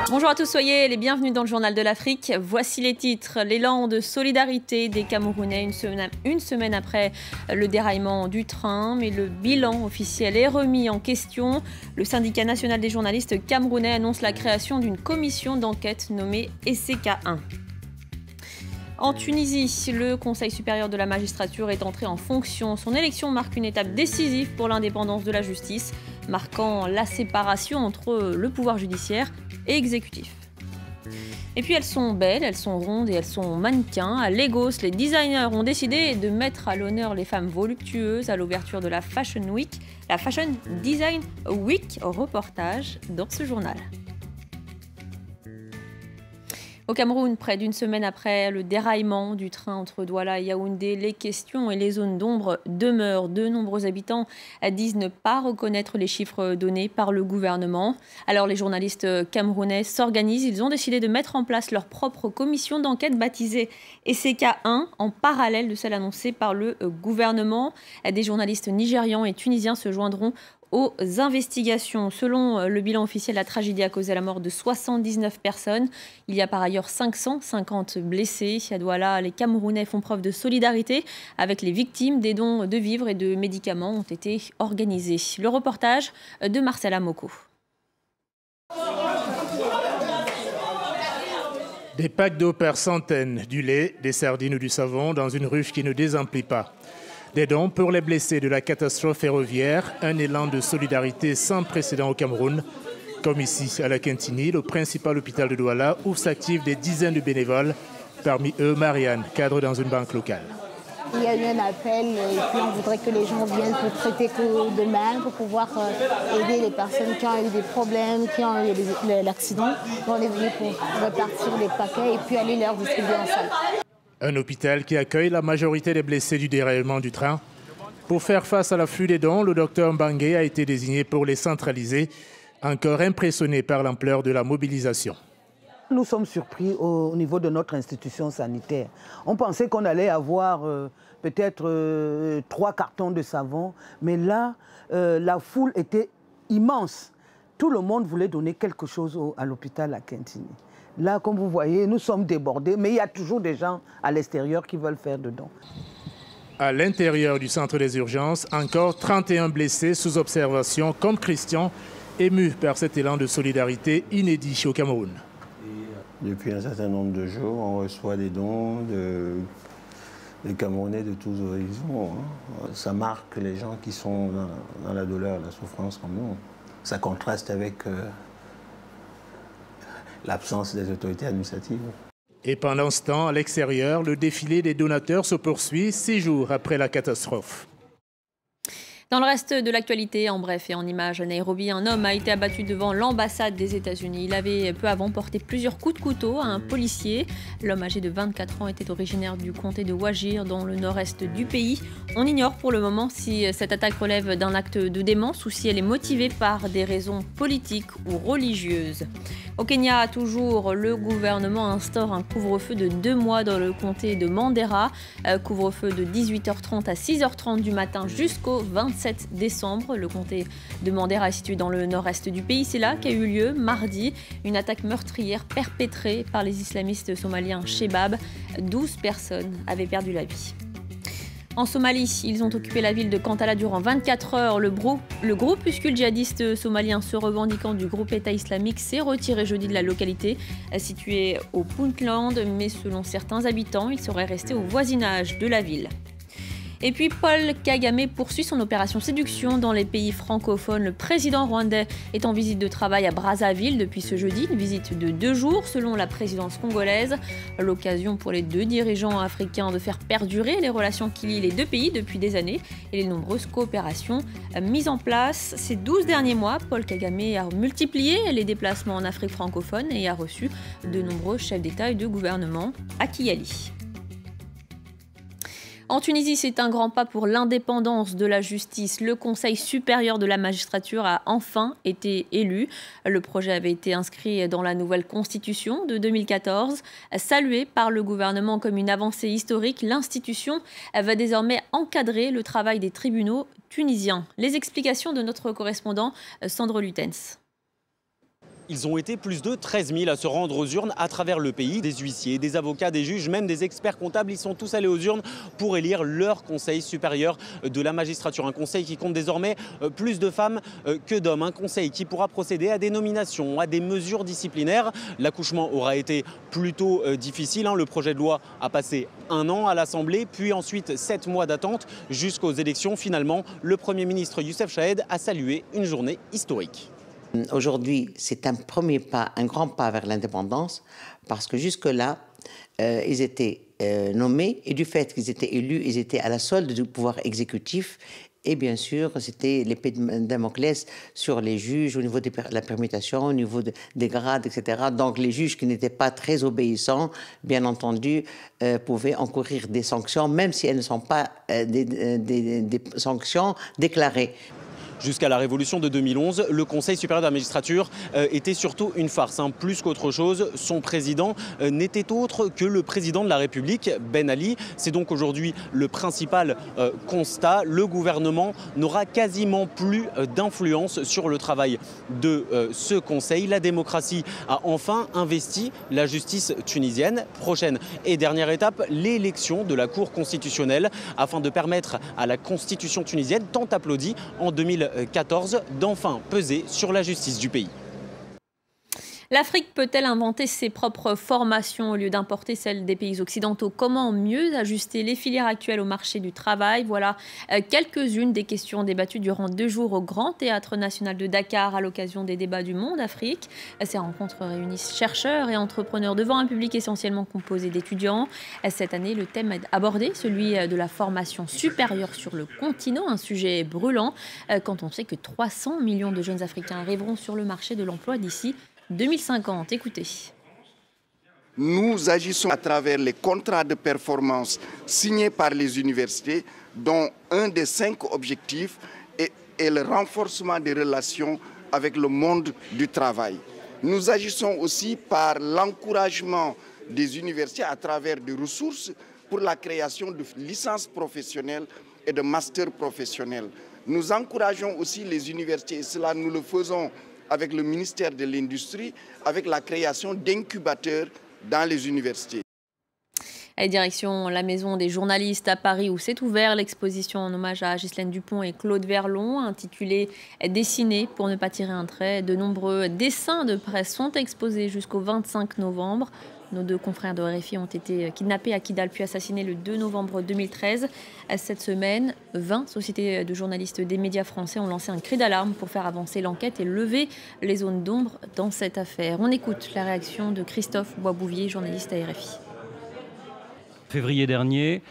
Bonjour à tous, soyez les bienvenus dans le Journal de l'Afrique. Voici les titres. L'élan de solidarité des Camerounais une semaine après le déraillement du train. Mais le bilan officiel est remis en question. Le syndicat national des journalistes camerounais annonce la création d'une commission d'enquête nommée ECK1. En Tunisie, le Conseil supérieur de la magistrature est entré en fonction. Son élection marque une étape décisive pour l'indépendance de la justice, marquant la séparation entre le pouvoir judiciaire et exécutif. Et puis elles sont belles, elles sont rondes et elles sont mannequins. À Lagos, les designers ont décidé de mettre à l'honneur les femmes voluptueuses à l'ouverture de la Fashion Week, la Fashion Design Week. Reportage dans ce journal. Au Cameroun, près d'une semaine après le déraillement du train entre Douala et Yaoundé, les questions et les zones d'ombre demeurent. De nombreux habitants disent ne pas reconnaître les chiffres donnés par le gouvernement. Alors les journalistes camerounais s'organisent. Ils ont décidé de mettre en place leur propre commission d'enquête baptisée ECK1 en parallèle de celle annoncée par le gouvernement. Des journalistes nigérians et tunisiens se joindront aux investigations. Selon le bilan officiel, la tragédie a causé la mort de 79 personnes. Il y a par ailleurs 550 blessés. À Douala, les Camerounais font preuve de solidarité avec les victimes. Des dons de vivres et de médicaments ont été organisés. Le reportage de Marcela Moko. Des packs d'eau par centaines, du lait, des sardines ou du savon dans une ruche qui ne désemplit pas. Des dons pour les blessés de la catastrophe ferroviaire, un élan de solidarité sans précédent au Cameroun. Comme ici, à la Kintini, le principal hôpital de Douala, où s'activent des dizaines de bénévoles, parmi eux Marianne, cadre dans une banque locale. Il y a eu un appel et puis on voudrait que les gens viennent pour traiter que demain, pour pouvoir aider les personnes qui ont eu des problèmes, qui ont eu l'accident. On est venu pour répartir les paquets et puis aller leur distribuer en salle. Un hôpital qui accueille la majorité des blessés du déraillement du train. Pour faire face à l'afflux des dons, le docteur Mbangué a été désigné pour les centraliser, encore impressionné par l'ampleur de la mobilisation. Nous sommes surpris au niveau de notre institution sanitaire. On pensait qu'on allait avoir peut-être 3 cartons de savon, mais là, la foule était immense. Tout le monde voulait donner quelque chose à l'hôpital à Kintini. Là, comme vous voyez, nous sommes débordés, mais il y a toujours des gens à l'extérieur qui veulent faire dedans. À l'intérieur du centre des urgences, encore 31 blessés sous observation, comme Christian, ému par cet élan de solidarité inédit au Cameroun. Depuis un certain nombre de jours, on reçoit des dons des Camerounais de tous horizons. Ça marque les gens qui sont dans la douleur, la souffrance comme nous. Ça contraste avec l'absence des autorités administratives. Et pendant ce temps, à l'extérieur, le défilé des donateurs se poursuit 6 jours après la catastrophe. Dans le reste de l'actualité, en bref et en images, à Nairobi, un homme a été abattu devant l'ambassade des États-Unis. Il avait peu avant porté plusieurs coups de couteau à un policier. L'homme âgé de 24 ans était originaire du comté de Wajir, dans le nord-est du pays. On ignore pour le moment si cette attaque relève d'un acte de démence ou si elle est motivée par des raisons politiques ou religieuses. Au Kenya, toujours, le gouvernement instaure un couvre-feu de 2 mois dans le comté de Mandera. Couvre-feu de 18h30 à 6h30 du matin jusqu'au 27 décembre. Le comté de Mandera est situé dans le nord-est du pays. C'est là qu'a eu lieu mardi une attaque meurtrière perpétrée par les islamistes somaliens Shebab. 12 personnes avaient perdu la vie. En Somalie, ils ont occupé la ville de Kantala durant 24 heures. Le groupuscule djihadiste somalien se revendiquant du groupe État islamique s'est retiré jeudi de la localité située au Puntland, mais selon certains habitants, il serait resté au voisinage de la ville. Et puis Paul Kagame poursuit son opération séduction dans les pays francophones. Le président rwandais est en visite de travail à Brazzaville depuis ce jeudi, une visite de 2 jours selon la présidence congolaise. L'occasion pour les 2 dirigeants africains de faire perdurer les relations qui lient les 2 pays depuis des années et les nombreuses coopérations mises en place. Ces 12 derniers mois, Paul Kagame a multiplié les déplacements en Afrique francophone et a reçu de nombreux chefs d'État et de gouvernement à Kigali. En Tunisie, c'est un grand pas pour l'indépendance de la justice. Le Conseil supérieur de la magistrature a enfin été élu. Le projet avait été inscrit dans la nouvelle constitution de 2014. Salué par le gouvernement comme une avancée historique, l'institution va désormais encadrer le travail des tribunaux tunisiens. Les explications de notre correspondant Sandro Lutens. Ils ont été plus de 13 000 à se rendre aux urnes à travers le pays. Des huissiers, des avocats, des juges, même des experts comptables, ils sont tous allés aux urnes pour élire leur conseil supérieur de la magistrature. Un conseil qui compte désormais plus de femmes que d'hommes. Un conseil qui pourra procéder à des nominations, à des mesures disciplinaires. L'accouchement aura été plutôt difficile. Le projet de loi a passé 1 an à l'Assemblée, puis ensuite 7 mois d'attente jusqu'aux élections. Finalement, le Premier ministre Youssef Chahed a salué une journée historique. Aujourd'hui, c'est un premier pas, un grand pas vers l'indépendance, parce que jusque-là, ils étaient nommés, et du fait qu'ils étaient élus, ils étaient à la solde du pouvoir exécutif. Et bien sûr, c'était l'épée de Damoclès sur les juges au niveau de la permutation, au niveau des grades, etc. Donc les juges qui n'étaient pas très obéissants, bien entendu, pouvaient encourir des sanctions, même si elles ne sont pas des sanctions déclarées. Jusqu'à la révolution de 2011, le Conseil supérieur de la magistrature était surtout une farce. Plus qu'autre chose, son président n'était autre que le président de la République, Ben Ali. C'est donc aujourd'hui le principal constat. Le gouvernement n'aura quasiment plus d'influence sur le travail de ce Conseil. La démocratie a enfin investi la justice tunisienne. Prochaine et dernière étape, l'élection de la Cour constitutionnelle afin de permettre à la Constitution tunisienne, tant applaudie en 2014, d'enfin peser sur la justice du pays. L'Afrique peut-elle inventer ses propres formations au lieu d'importer celles des pays occidentaux? Comment mieux ajuster les filières actuelles au marché du travail? Voilà quelques-unes des questions débattues durant 2 jours au Grand Théâtre National de Dakar à l'occasion des débats du Monde Afrique. Ces rencontres réunissent chercheurs et entrepreneurs devant un public essentiellement composé d'étudiants. Cette année, le thème abordé, celui de la formation supérieure sur le continent, un sujet brûlant quand on sait que 300 millions de jeunes Africains arriveront sur le marché de l'emploi d'ici 2050. Écoutez. Nous agissons à travers les contrats de performance signés par les universités, dont un des 5 objectifs est le renforcement des relations avec le monde du travail. Nous agissons aussi par l'encouragement des universités à travers des ressources pour la création de licences professionnelles et de masters professionnels. Nous encourageons aussi les universités, et cela nous le faisons avec le ministère de l'Industrie, avec la création d'incubateurs dans les universités. Et direction la Maison des journalistes à Paris où s'est ouverte l'exposition en hommage à Ghislaine Dupont et Claude Verlon, intitulée « Dessiner pour ne pas tirer un trait ». De nombreux dessins de presse sont exposés jusqu'au 25 novembre. Nos 2 confrères de RFI ont été kidnappés à Kidal puis assassinés le 2 novembre 2013. Cette semaine, 20 sociétés de journalistes des médias français ont lancé un cri d'alarme pour faire avancer l'enquête et lever les zones d'ombre dans cette affaire. On écoute la réaction de Christophe Boisbouvier, journaliste à RFI. Février dernier,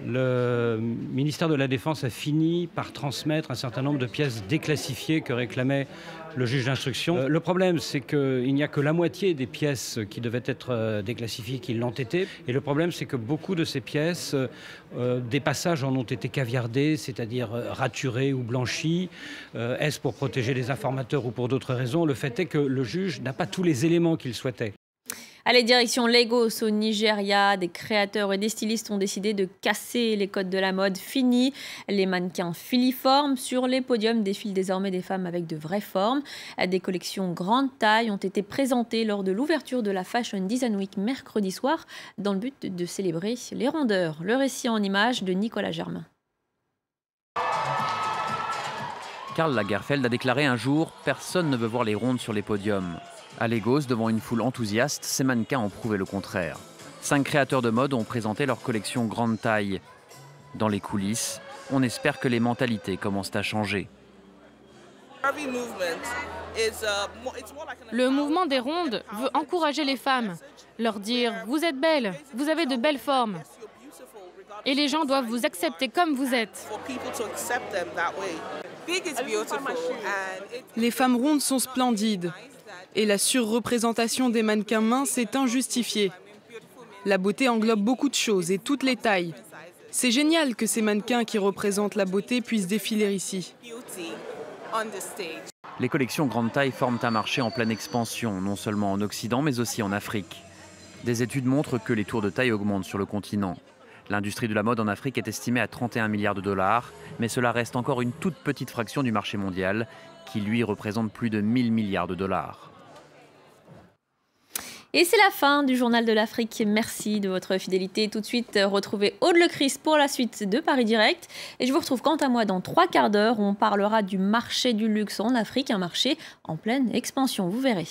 le ministère de la Défense a fini par transmettre un certain nombre de pièces déclassifiées que réclamait le juge d'instruction. Le problème, c'est qu'il n'y a que la moitié des pièces qui devaient être déclassifiées qui l'ont été. Et le problème, c'est que beaucoup de ces pièces, des passages en ont été caviardés, c'est-à-dire raturés ou blanchis. Est-ce pour protéger les informateurs ou pour d'autres raisons? Le fait est que le juge n'a pas tous les éléments qu'il souhaitait. Allez, direction Lagos au Nigeria. Des créateurs et des stylistes ont décidé de casser les codes de la mode. Fini les mannequins filiformes. Sur les podiums défilent désormais des femmes avec de vraies formes. Des collections grande taille ont été présentées lors de l'ouverture de la Fashion Design Week mercredi soir dans le but de célébrer les rondeurs. Le récit en images de Nicolas Germain. Karl Lagerfeld a déclaré un jour « Personne ne veut voir les rondes sur les podiums ». À Lagos, devant une foule enthousiaste, ces mannequins ont prouvé le contraire. 5 créateurs de mode ont présenté leur collection grande taille. Dans les coulisses, on espère que les mentalités commencent à changer. Le mouvement des rondes veut encourager les femmes, leur dire « Vous êtes belles, vous avez de belles formes ». Et les gens doivent vous accepter comme vous êtes. Les femmes rondes sont splendides. Et la surreprésentation des mannequins minces est injustifiée. La beauté englobe beaucoup de choses et toutes les tailles. C'est génial que ces mannequins qui représentent la beauté puissent défiler ici. Les collections grande taille forment un marché en pleine expansion, non seulement en Occident mais aussi en Afrique. Des études montrent que les tours de taille augmentent sur le continent. L'industrie de la mode en Afrique est estimée à 31 milliards de dollars, mais cela reste encore une toute petite fraction du marché mondial, qui lui représente plus de 1000 milliards de dollars. Et c'est la fin du Journal de l'Afrique. Merci de votre fidélité. Tout de suite, retrouvez Aude Lecris pour la suite de Paris Direct. Et je vous retrouve quant à moi dans 3 quarts d'heure où on parlera du marché du luxe en Afrique, un marché en pleine expansion. Vous verrez.